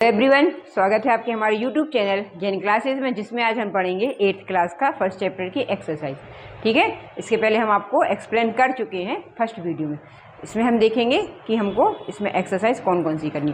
Everyone, स्वागत है आपके हमारे यूट्यूब चैनल जैन क्लासेस में, जिसमें आज हम पढ़ेंगे 8th क्लास का फर्स्ट चैप्टर की एक्सरसाइज। ठीक है, इसके पहले हम आपको एक्सप्लेन कर चुके हैं फर्स्ट वीडियो में। इसमें हम देखेंगे कि हमको इसमें एक्सरसाइज कौन कौन सी करनी।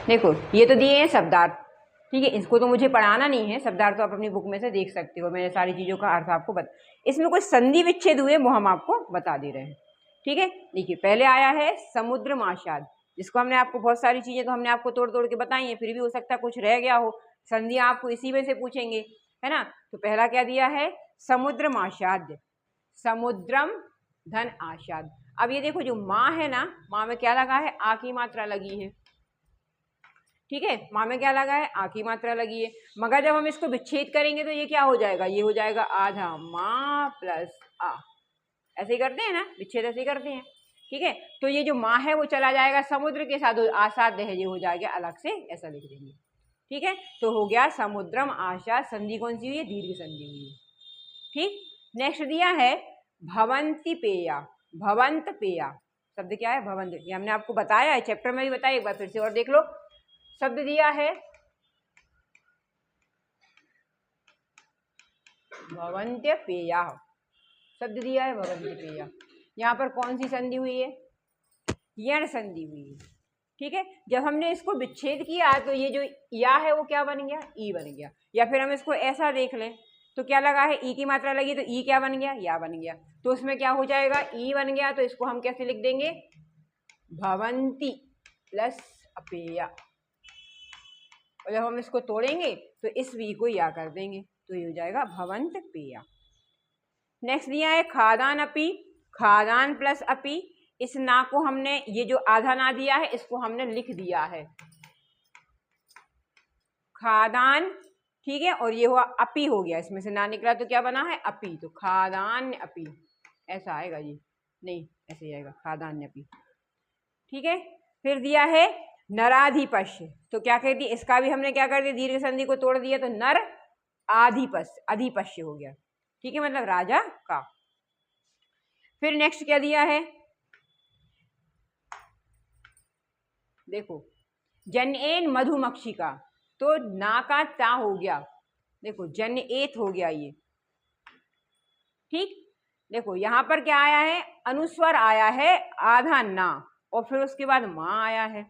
देखो, ये तो दिए हैं शब्दार्थ। ठीक है, इसको तो मुझे पढ़ाना नहीं है, शब्दार्थ तो आप अपनी बुक में से देख सकते हो। मैंने सारी चीज़ों का अर्थ आपको इसमें कुछ संधि विच्छेद हुए वो हम आपको बता दे रहे हैं। ठीक है, देखिए पहले आया है समुद्र माशाद, जिसको हमने आपको बहुत सारी चीजें तो हमने आपको तोड़ तोड़ के बताई हैं, फिर भी हो सकता है कुछ रह गया हो। संधियां आपको इसी में से पूछेंगे, है ना। तो पहला क्या दिया है, समुद्र माशाद, समुद्रम धन आशाद। अब ये देखो, जो माँ है ना, माँ में क्या लगा है, आ की मात्रा लगी है। ठीक है, माँ में क्या लगा है, आ की मात्रा लगी है। मगर जब हम इसको विच्छेद करेंगे तो ये क्या हो जाएगा, ये हो जाएगा आधा माँ प्लस आ। ऐसे ही करते हैं ना, विच्छेद ऐसे ही करते हैं। ठीक है, तो ये जो माँ है वो चला जाएगा समुद्र के साथ, आसाद है ये हो जाएगा अलग से, ऐसा लिख देंगे। ठीक है, तो हो गया समुद्रम आशा। संधि कौन सी हुई है, दीर्घ संधि हुई है। ठीक, नेक्स्ट दिया है भवंती पेया, भवंत पेया। शब्द क्या है, भवंत। ये हमने आपको बताया है, चैप्टर में भी बताया, एक बार फिर से और देख लो। शब्द दिया है भवंत्य पेया, शब्द दिया है भवंत्य पेया। यहाँ पर कौन सी संधि हुई है, यण संधि हुई है। ठीक है, जब हमने इसको विच्छेद किया तो ये जो या है वो क्या बन गया, ई बन गया। या फिर हम इसको ऐसा देख लें तो क्या लगा है, ई की मात्रा लगी तो ई क्या बन गया, या बन गया। तो उसमें क्या हो जाएगा, ई बन गया। तो इसको हम कैसे लिख देंगे, भवंती प्लस अपेया। और जब हम इसको तोड़ेंगे तो इस वी को या कर देंगे, तो ये हो जाएगा भवंत पेया। नेक्स्ट दिया है खादान अपी, खादान प्लस अपी। इस ना को हमने, ये जो आधा ना दिया है इसको हमने लिख दिया है खादान। ठीक है, और ये हुआ अपी हो गया, इसमें से ना निकला तो क्या बना है, अपी। तो खादान अपी, ऐसा आएगा ये, नहीं ऐसे ही आएगा खादान अपी। ठीक है, फिर दिया है नराधिपश्य। तो क्या कहती है, इसका भी हमने क्या कर दिया, दीर्घ संधि को तोड़ दिया, तो नर आधिपश्य, अधिपश्य हो गया। ठीक है, मतलब राजा का। फिर नेक्स्ट क्या दिया है, देखो जनएन मधुमक्षिका। तो ना का ता हो गया, देखो जन एत हो गया ये। ठीक, देखो यहां पर क्या आया है, अनुस्वर आया है आधा ना, और फिर उसके बाद मां आया है।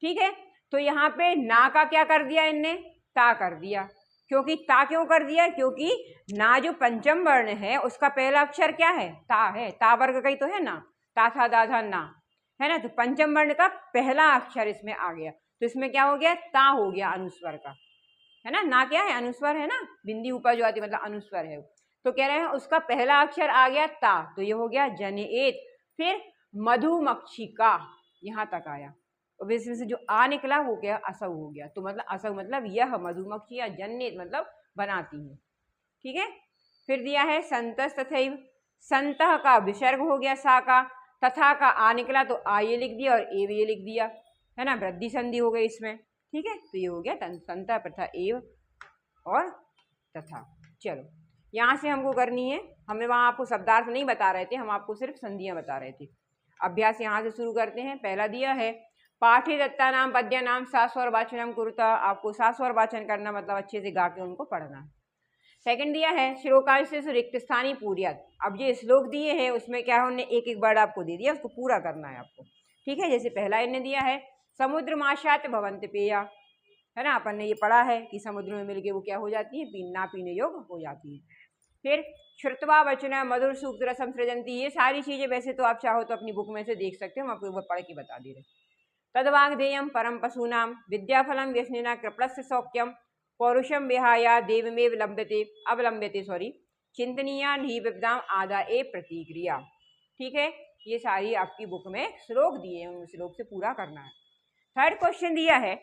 ठीक है, तो यहाँ पे ना का क्या कर दिया इनने, ता कर दिया। क्योंकि ता क्यों कर दिया, क्योंकि ना जो पंचम वर्ण है उसका पहला अक्षर क्या है, ता है। ता वर्ग का ही तो है ना, ता था दाधा ना, है ना। तो पंचम वर्ण का पहला अक्षर इसमें आ गया, तो इसमें क्या हो गया, ता हो गया अनुस्वर का, है ना क्या है, अनुस्वर है ना, बिंदी ऊपर जो आती है मतलब अनुस्वर है। तो कह रहे हैं उसका पहला अक्षर आ गया ता, तो ये हो गया जनेत। फिर मधुमक्षिका, यहाँ तक आया, और इसमें से जो आ निकला वो क्या, असव हो गया। तो मतलब असव मतलब यह मधुमक्खी, या जन्नेत मतलब बनाती है। ठीक है, फिर दिया है संतस तथैव। संतः का विसर्ग हो गया सा का, तथा का आ निकला तो आ ये लिख दिया, और एव ये लिख दिया, है ना, वृद्धि संधि हो गई इसमें। ठीक है, तो ये हो गया संतः प्रथा एव और तथा। चलो यहाँ से हमको करनी है, हमें वहाँ आपको शब्दार्थ नहीं बता रहे थे, हम आपको सिर्फ संधियां बता रहे थे। अभ्यास यहाँ से शुरू करते हैं। पहला दिया है पाठे दत्ता नाम पद्य नाम सास्वर वाचनम कुरुता। आपको सास्वर वाचन करना मतलब अच्छे से गा के उनको पढ़ना। सेकंड दिया है श्लोकांश से रिक्त स्थानी पूर्यात। अब ये श्लोक दिए हैं उसमें क्या है, उन्होंने एक एक वर्ड आपको दे दिया, उसको पूरा करना है आपको। ठीक है, जैसे पहला इन्हें दिया है समुद्र माशात भवंत पेया, है ना, अपन ने ये पढ़ा है कि समुद्र में मिलके वो क्या हो जाती है, ना पीने योग्य हो जाती है। फिर श्रुतवा वचन मधुर सूक्त रसम सृजंती, ये सारी चीजें वैसे तो आप चाहो तो अपनी बुक में से देख सकते हो, हम आपको पढ़ के बता दे रहे। तद्वाग्धेयम परम पशूनाम विद्याफलम व्यसनिना कृपणस्य सौख्यम पौरुषम विहाया देवमेव लंब्यते अवलंब्यते चिंतनीया नी विपदाम आदा ए प्रतिक्रिया। ठीक है, ये सारी आपकी बुक में श्लोक दिए हैं, उन श्लोक से पूरा करना है। थर्ड क्वेश्चन दिया है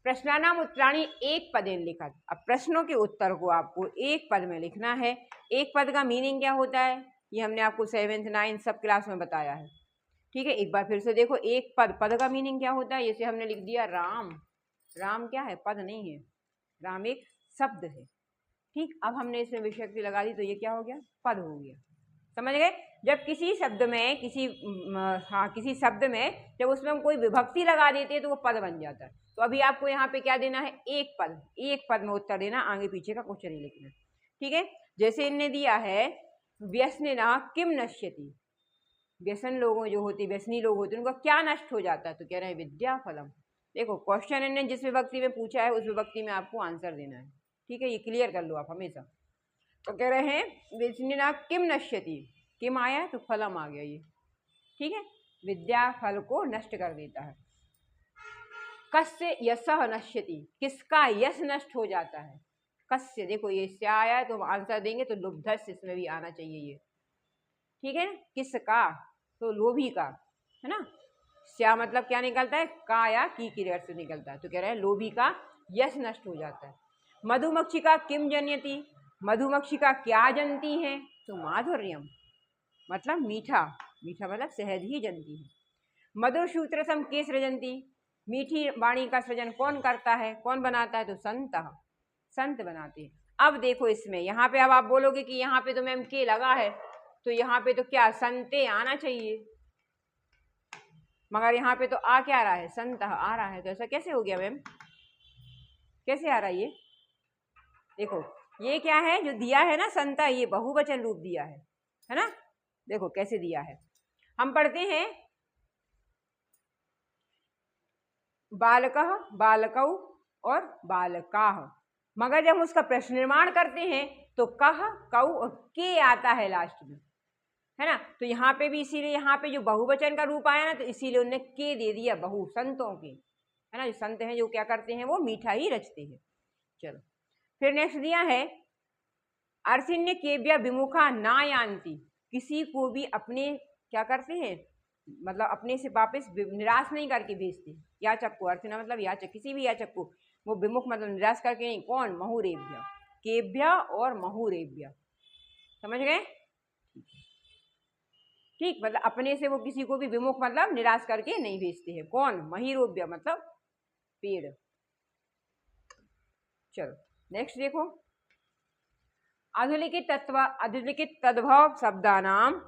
प्रश्नानाम उत्तराणी एक पदेन लिखत। अब प्रश्नों के उत्तर को आपको एक पद में लिखना है। एक पद का मीनिंग क्या होता है, ये हमने आपको 7th 9th सब क्लास में बताया है। ठीक है, एक बार फिर से देखो, एक पद, पद का मीनिंग क्या होता है, जैसे हमने लिख दिया राम, राम क्या है, पद नहीं है, राम एक शब्द है। ठीक, अब हमने इसमें विशक्ति लगा दी तो ये क्या हो गया, पद हो गया। समझ गए? जब किसी शब्द में किसी शब्द में जब उसमें हम कोई विभक्ति लगा देते हैं तो वो पद बन जाता है। तो अभी आपको यहाँ पे क्या देना है? एक पद में उत्तर देना, आगे पीछे का कुछ नहीं लिखना। ठीक है, जैसे इनने दिया है व्यसनिना किम नश्यति, व्यसन लोगों जो होते, व्यसनी लोग होते हैं, उनका क्या नष्ट हो जाता है? तो कह रहे हैं विद्या फलम। देखो क्वेश्चन इन्होंने जिस विभक्ति में पूछा है उस विभक्ति में आपको आंसर देना है। ठीक है, ये क्लियर कर लो आप हमेशा। तो कह रहे हैं व्यसनिना किम नश्यति, किम आया तो फलम आ गया ये। ठीक है, विद्या फल को नष्ट कर देता है। कस्य यशः नश्यति, किसका यश नष्ट हो जाता है? कस्य, देखो ये से आया है तो हम आंसर देंगे तो लुब्धस्य इसमें भी आना चाहिए ये। ठीक है, किसका, तो लोभी का, है ना। स्या मतलब क्या निकलता है? का या की क्रिया से निकलता है। तो कह रहे हैं लोभी का यश नष्ट हो जाता है। मधुमक्षिका किम जनयति, मधुमक्षिका क्या जनती है? तो माधुर्यम मतलब मीठा, मीठा मतलब शहद ही जनती है। मधुर सूत्रसम के सृजंती, मीठी वाणी का सृजन कौन करता है, कौन बनाता है? तो संत, संत बनाते हैं। अब देखो इसमें यहाँ पे अब आप बोलोगे कि यहाँ पे तो मैम के लगा है, तो यहाँ पे तो क्या संते आना चाहिए, मगर यहाँ पे तो आ क्या रहा है? संत आ रहा है। तो ऐसा कैसे हो गया मैम, कैसे आ रहा है ये? देखो ये क्या है जो दिया है ना संता, ये बहुवचन रूप दिया है ना। देखो कैसे दिया है, हम पढ़ते हैं बालकः, बालकौ और बालकाः, मगर जब हम उसका प्रश्न निर्माण करते हैं तो कह, कौ और के आता है लास्ट में, है ना। तो यहाँ पे भी इसीलिए यहाँ पे जो बहुवचन का रूप आया ना तो इसीलिए उन्होंने के दे दिया, बहु संतों के, है ना। जो संत हैं जो क्या करते हैं वो मीठा ही रचते हैं। चलो फिर नेक्स्ट दिया है अर्थिन्य केव्य विमुखा ना यान्ति, किसी को भी अपने क्या करते हैं मतलब अपने से वापस निराश नहीं करके भेजते। याचक को, अर्थिना मतलब याचक, किसी भी याचक को वो विमुख मतलब निराश करके नहीं। कौन? महुरेभ्य, केभ्य और महुरेभ्य, समझ गए? ठीक, मतलब अपने से वो किसी को भी विमुख मतलब निराश करके नहीं भेजते हैं। कौन? महिरोभ्य मतलब पेड़। चलो नेक्स्ट देखो, अधोलिखित तद्भव शब्दानाम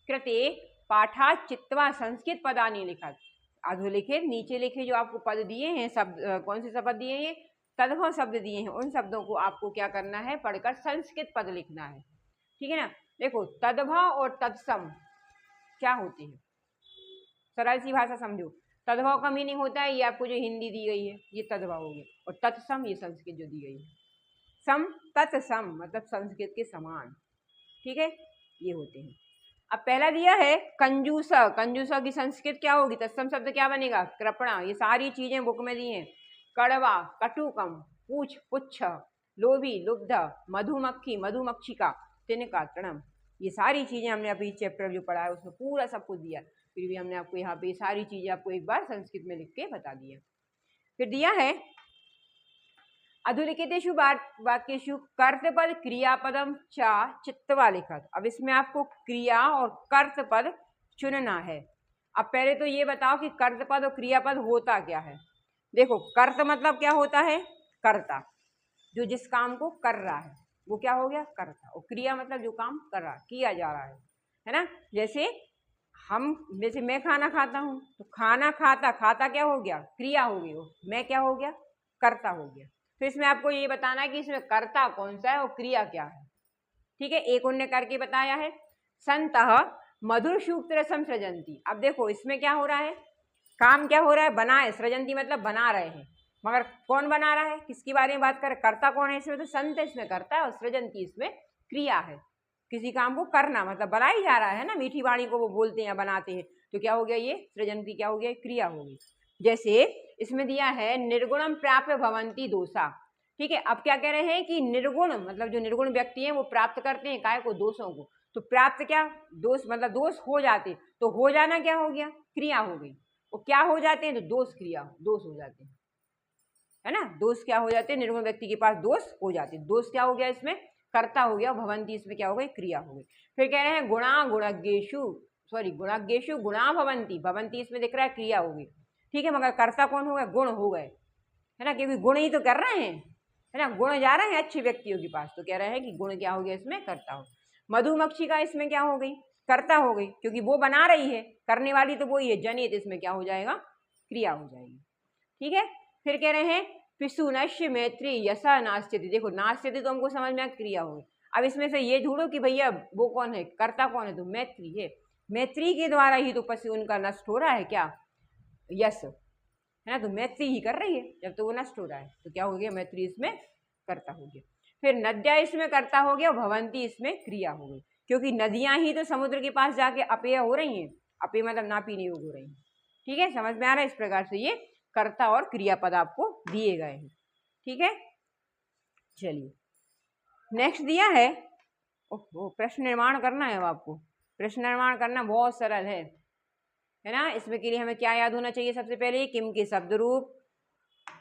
कृते पाठा चित्वा संस्कृत पदानि लिखत। अधोलिखित नीचे लिखे जो आपको पद दिए हैं, शब्द कौन से शब्द दिए हैं? तद्भव शब्द दिए हैं। उन शब्दों को आपको क्या करना है? पढ़कर संस्कृत पद लिखना है। ठीक है ना। देखो तद्भव और तत्सम क्या होते हैं, सरल सी भाषा समझो। तद्भव का मीनिंग होता है ये आपको जो हिंदी दी गई है ये तद्भव हो गया, और तत्सम ये संस्कृत जो दी गई है। सम तत्सम मतलब संस्कृत के समान। ठीक है, ये होते हैं। अब पहला दिया है कंजूसा, कंजूसा की संस्कृत क्या होगी? तत्सम शब्द क्या बनेगा? कृपणा। ये सारी चीजें बुक में दी हैं। कड़वा, कटुकम, पूछ, पुच्छ, लोभी, लुब्ध, मधुमक्खी, मधुमक्षिका, तिनका, तृणम, ये सारी चीजें हमने अभी चैप्टर जो पढ़ा है उसमें पूरा सब कुछ दिया। फिर भी हमने आपको यहाँ पे सारी चीजें आपको एक बार संस्कृत में लिख के बता दिया। फिर दिया है अधोलिखितेषु वाक्येषु कर्तपद क्रियापदम चा चित्तवा लिखत। अब इसमें आपको क्रिया और कर्तपद चुनना है। अब पहले तो ये बताओ कि कर्तपद और क्रियापद होता क्या है। देखो कर्त मतलब क्या होता है? कर्ता, जो जिस काम को कर रहा है वो क्या हो गया? कर्ता। और क्रिया मतलब जो काम कर रहा, किया जा रहा है ना। जैसे मैं खाना खाता हूँ तो खाना खाता, खाता क्या हो गया? क्रिया हो गई। वो मैं क्या हो गया? कर्ता हो गया। तो इसमें आपको ये बताना है कि इसमें कर्ता कौन सा है और क्रिया क्या है। ठीक है, एक उन्होंने करके बताया है संतः मधुर सूक्त रसम सृजंती। अब देखो इसमें क्या हो रहा है? काम क्या हो रहा है? बनाए, सृजंती मतलब बना रहे हैं, मगर कौन बना रहा है? किसके बारे में बात करें? कर्ता कौन है इसमें? तो संत इसमें करता है और सृजंती इसमें क्रिया है। किसी काम को करना मतलब बनाई जा रहा है ना, मीठी वाणी को वो बोलते हैं बनाते हैं, तो क्या हो गया? ये सृजंती क्या हो गया? क्रिया हो गई। जैसे इसमें दिया है निर्गुणम प्राप्य भवंती दोषा। ठीक है, अब क्या कह रहे हैं कि निर्गुण मतलब जो निर्गुण व्यक्ति हैं वो प्राप्त करते हैं काय को? दोषों को। तो प्राप्त क्या? दोष मतलब दोष हो जाते, तो हो जाना क्या हो गया? क्रिया हो गई। वो क्या हो जाते हैं? तो दोष क्रिया, दोष हो जाते हैं, है ना। दोष क्या हो जाते हैं? निर्गुण व्यक्ति के पास दोष हो जाते हैं। दोष क्या हो गया? इसमें कर्ता हो गया, भवंती इसमें क्या हो गई? क्रिया हो गई। फिर कह रहे हैं गुणाग्गेषु गुणा भवंती, भवंती इसमें दिख रहा है क्रिया हो गई। ठीक है, मगर कर्ता कौन हो गए? गुण हो गए, है ना, क्योंकि गुण ही तो कर रहे हैं, है ना। गुण जा रहे हैं अच्छे व्यक्तियों के पास, तो कह रहे हैं कि गुण क्या हो गया? इसमें कर्ता हो। मधुमक्षिका इसमें क्या हो गई, कर्ता हो गई, क्योंकि वो बना रही है, करने वाली तो वही है, जनित इसमें क्या हो जाएगा, क्रिया हो जाएगी। ठीक है, फिर कह रहे हैं पिशुनश्य मैत्री यसा नास्त्यति। देखो नास्त्यति तो हमको समझ में क्रिया हो गई। अब इसमें से ये ढूंढो कि भैया वो कौन है, कर्ता कौन है, तो मैत्री है। मैत्री के द्वारा ही तो पशु उनका नष्ट हो रहा है, क्या, यश है ना, तो मैत्री ही कर रही है, जब तो वो नष्ट हो रहा है तो क्या हो गया, मैत्री इसमें कर्ता हो गया। फिर नद्या इसमें कर्ता हो गया, भवंती इसमें क्रिया हो गई, क्योंकि नदियां ही तो समुद्र के पास जाके अपेय हो रही हैं, अपेय मतलब ना पीने योग्य हो रही हैं। ठीक है, समझ में आ रहा है। इस प्रकार से ये कर्ता और क्रियापद आपको दिए गए हैं। ठीक है, चलिए नेक्स्ट दिया है, ओहो प्रश्न निर्माण करना है। अब आपको प्रश्न निर्माण करना बहुत सरल है ना। इसमें के लिए हमें क्या याद होना चाहिए, सबसे पहले किम के शब्द रूप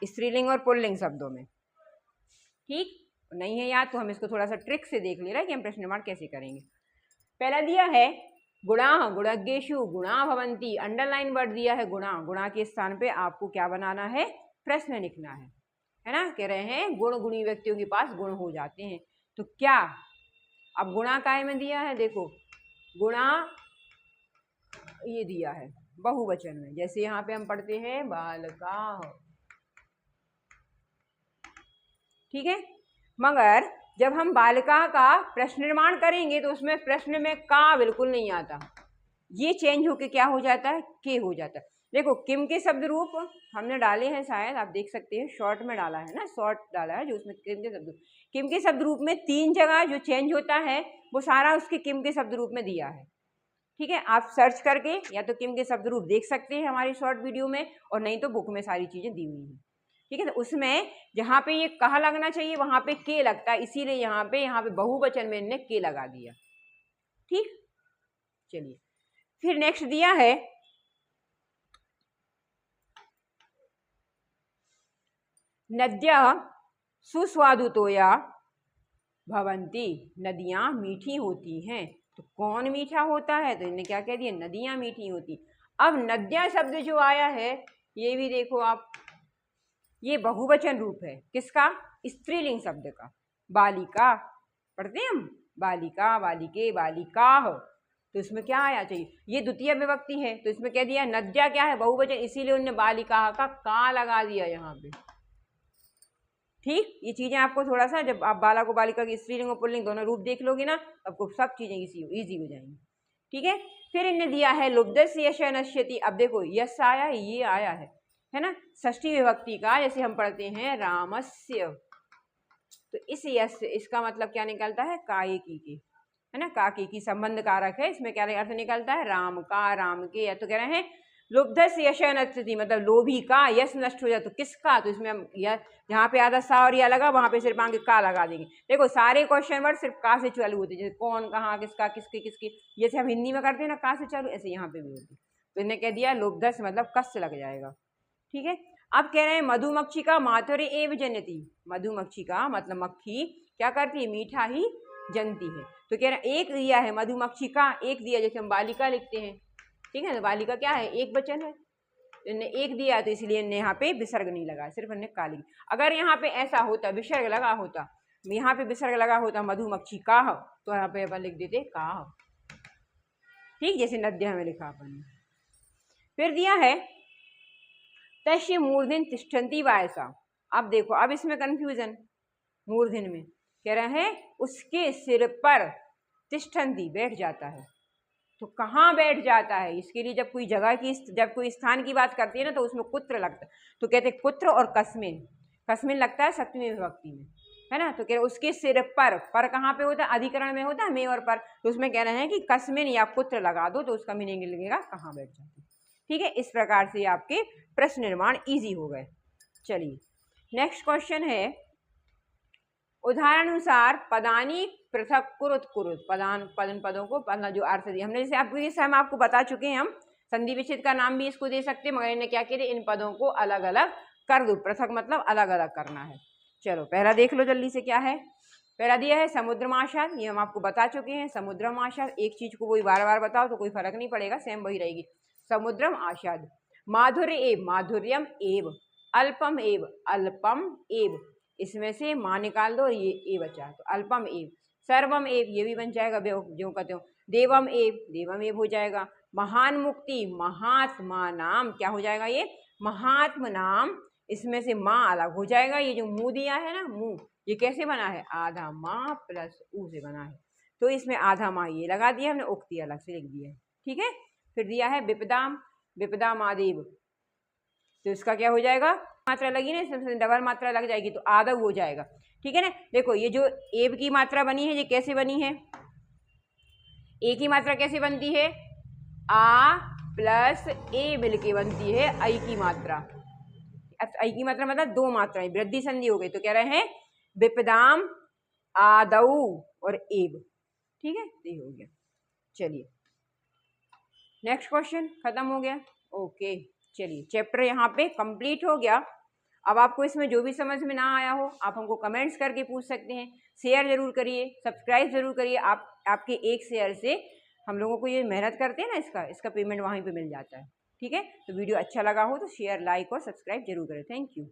स्त्रीलिंग और पुल्लिंग शब्दों में। ठीक, नहीं है याद तो हम इसको थोड़ा सा ट्रिक से देख ले रहे हैं कि हम प्रश्न निर्माण कैसे करेंगे। पहला दिया है गुणा, गुणज्ञेषु गुणा भवंती, अंडरलाइन वर्ड दिया है गुणा। गुणा के स्थान पे आपको क्या बनाना है, प्रश्न लिखना है ना। कह रहे हैं गुण गुणी व्यक्तियों के पास गुण हो जाते हैं, तो क्या, अब गुणा काय में दिया है, देखो गुणा ये दिया है बहुवचन में, जैसे यहाँ पे हम पढ़ते हैं बालका, ठीक है। मगर जब हम बालिका का प्रश्न निर्माण करेंगे तो उसमें प्रश्न में का बिल्कुल नहीं आता, ये चेंज होके क्या हो जाता है, के हो जाता है। देखो किम के शब्द रूप हमने डाले हैं, शायद आप देख सकते हैं, शॉर्ट में डाला है ना, शॉर्ट डाला है जो उसमें किम के शब्द रूप में 3 जगह जो चेंज होता है वो सारा उसके किम के शब्द रूप में दिया है। ठीक है, आप सर्च करके या तो किम के शब्द रूप देख सकते हैं हमारी शॉर्ट वीडियो में, और नहीं तो बुक में सारी चीजें दी हुई हैं। ठीक है, तो उसमें जहाँ पे ये कहा लगना चाहिए वहां पे के लगता है, इसीलिए यहाँ पे बहुवचन में इन्हें के लगा दिया। ठीक, चलिए फिर नेक्स्ट दिया है नद्या सुस्वादुतोया भवंती, नदियां मीठी होती हैं। तो कौन मीठा होता है, तो इन्हें क्या कह दिया, नदियां मीठी होती। अब नद्या शब्द जो आया है ये भी देखो आप, ये बहुवचन रूप है किसका, स्त्रीलिंग शब्द का, बालिका पढ़ते हैं हम, बालिका, बालिके, बालिका, तो इसमें क्या आया चाहिए, ये द्वितीय विभक्ति है, तो इसमें कह दिया नद्या क्या है, बहुवचन, इसीलिए उन्होंने बालिका का लगा दिया यहाँ पे। ठीक, ये चीजें आपको थोड़ा सा, जब आप बाला को बालिका की स्त्रीलिंग और पुल्लिंग दोनों रूप देख लोगे ना, आपको सब चीजें इजी हो जाएंगी। ठीक है, फिर इन्हें दिया है लुब्धस्य यश नश्यति। अब देखो यश आया, ये आया है ना, षष्ठी विभक्ति का, जैसे हम पढ़ते हैं रामस्य, तो इस यश इसका मतलब क्या निकलता है, कायकी के, है ना, काकी की संबंध कारक है, इसमें क्या अर्थ निकलता है, राम का, राम के। या तो कह रहे हैं लुब्धस्य यश नश्यति, मतलब लोभी का यश नष्ट हो जाए, तो किसका, तो इसमें हम जहाँ पे आधा सा और या लगा वहां पे सिर्फ आगे का लगा देंगे। देखो सारे क्वेश्चन वर्ड सिर्फ का से चालू होते हैं, जैसे कौन, कहाँ, किसका, किसकी, किसकी, जैसे हम हिंदी में करते हैं ना का से चालू, ऐसे यहाँ पे भी होती। तो इन्हें कह दिया लुब्धस्य मतलब कस से लग जाएगा। ठीक है, अब कह रहे हैं मधुमक्षिका माधुर्य एव जनती, मधुमक्षिका मतलब मक्खी क्या करती है, मीठा ही जनती है। तो कह रहे हैं एक दिया है मधुमक्षिका, एक दिया, जैसे हम बालिका लिखते हैं, ठीक है, तो बालिका क्या है, एक वचन है, इन्हें एक दिया तो इसलिए इन्हें यहाँ पे विसर्ग नहीं लगा, सिर्फ इन्हें काली। अगर यहाँ पे ऐसा होता, विसर्ग लगा होता, यहाँ पे विसर्ग लगा होता मधुमक्षिका, तो यहाँ पे अपन लिख देते का। ठीक, जैसे नद्या में लिखा अपन। फिर दिया है तस्य मूर्धन तिष्ठन्ति वायसा। अब देखो, अब इसमें कंफ्यूजन, मूर्धन में कह रहे हैं उसके सिर पर तिष्ठन्ति बैठ जाता है, तो कहाँ बैठ जाता है, इसके लिए जब कोई जगह की, जब कोई स्थान की बात करती है ना, तो उसमें कुत्र लगता है, तो कहते हैं कुत्र और कस्मिन, कस्मिन लगता है सप्तमी विभक्ति में, है ना। तो कह रहे उसके सिर पर कहाँ पे होता है, अधिकरण में होता है में और पर, तो उसमें कह रहे हैं कि कस्मिन या कुत्र लगा दो, तो उसका मीनिंग लगेगा कहाँ बैठ जाते। ठीक है, इस प्रकार से आपके प्रश्न निर्माण ईजी हो गए। चलिए नेक्स्ट क्वेश्चन है, उदाहरणानुसार पदानी पृथक कुरुत कुरुत, पदों को जो अर्थ दिए हमने, जैसे हम आपको बता चुके हैं, हम संधि विच्छेद का नाम भी इसको दे सकते हैं, मगर इन्हें क्या कहते हैं, इन पदों को अलग अलग कर दो, पृथक मतलब अलग अलग करना है। चलो पहला देख लो जल्दी से, क्या है, पहला दिया है समुद्रमाशाद, ये हम आपको बता चुके हैं, समुद्रमाशाद, एक चीज को कोई बार बार बताओ तो कोई फर्क नहीं पड़ेगा, सेम वही रहेगी, समुद्रम आशाद। माधुर्य एव, माधुर्यम एव, अल्पम एव, अल्पम एव, इसमें से माँ निकाल दो, ये ए बचा, तो अल्पम एव। सर्वम एव, ये भी बन जाएगा जो कहते हो। देवम एव हो जाएगा। महान मुक्ति, महात्मा नाम, क्या हो जाएगा ये, महात्मा नाम। इसमें से माँ अलग हो जाएगा, ये जो मुंह दिया है ना, मुंह, ये कैसे बना है, आधा माँ प्लस ऊ से बना है, तो इसमें आधा माँ ये लगा दिया हमने, उक्ति अलग से लिख दिया है, ठीक है। फिर दिया है विपदाम आदेव, तो इसका क्या हो जाएगा, मात्रा लगी ना, इसमें डबल मात्रा लग जाएगी तो आदव हो जाएगा, ठीक है ना। देखो ये जो एव की मात्रा बनी है, ये कैसे बनी है, ए की मात्रा कैसे बनती है, आ प्लस ए मिलके बनती है आई की मात्रा। आई की मात्रा मतलब दो मात्राएं, वृद्धि संधि हो गई, तो कह रहे हैं विपदाम आदौ और एव, ठीक है, ये हो गया। चलिए नेक्स्ट क्वेश्चन खत्म हो गया। ओके, चलिए चैप्टर यहाँ पे कंप्लीट हो गया। अब आपको इसमें जो भी समझ में ना आया हो, आप हमको कमेंट्स करके पूछ सकते हैं। शेयर जरूर करिए, सब्सक्राइब जरूर करिए। आपके एक शेयर से हम लोगों को ये मेहनत करते हैं ना, इसका पेमेंट वहीं पे मिल जाता है, ठीक है। तो वीडियो अच्छा लगा हो तो शेयर, लाइक और सब्सक्राइब जरूर करें। Thank you.